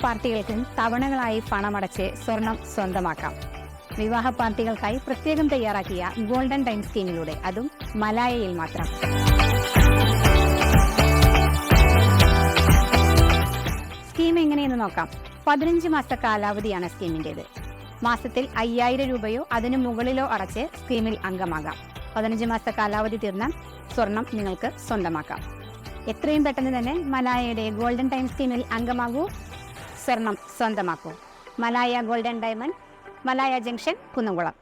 പാർട്ടികൾക്കും തവണകളായി പണമടച്ച് സ്വർണം സ്വന്തമാക്കാം. വിവാഹ പാർട്ടികൾക്കായി പ്രത്യേകം തയ്യാറാക്കിയ ഗോൾഡൻ ടൈം സ്കീമിലൂടെ, അതും മലായയിൽ മാത്രം. സ്കീം എങ്ങനെയെന്ന് നോക്കാം. 15 മാസത്തെ കാലാവധിയാണ് സ്കീമിൻ്റേത്. മാസത്തിൽ 5000 രൂപയോ അതിനു മുകളിലോ അടച്ച് സ്കീമിൽ അംഗമാകാം. 15 മാസത്തെ കാലാവധി തീർന്നാൽ സ്വർണം നിങ്ങൾക്ക് സ്വന്തമാക്കാം. എത്രയും പെട്ടെന്ന് തന്നെ മലായയുടെ ഗോൾഡൻ ടൈം സ്കീമിൽ അംഗമാകൂ, സ്വർണം സ്വന്തമാക്കൂ. Malaya golden diamond, Malaya junction, Kunnamkulam.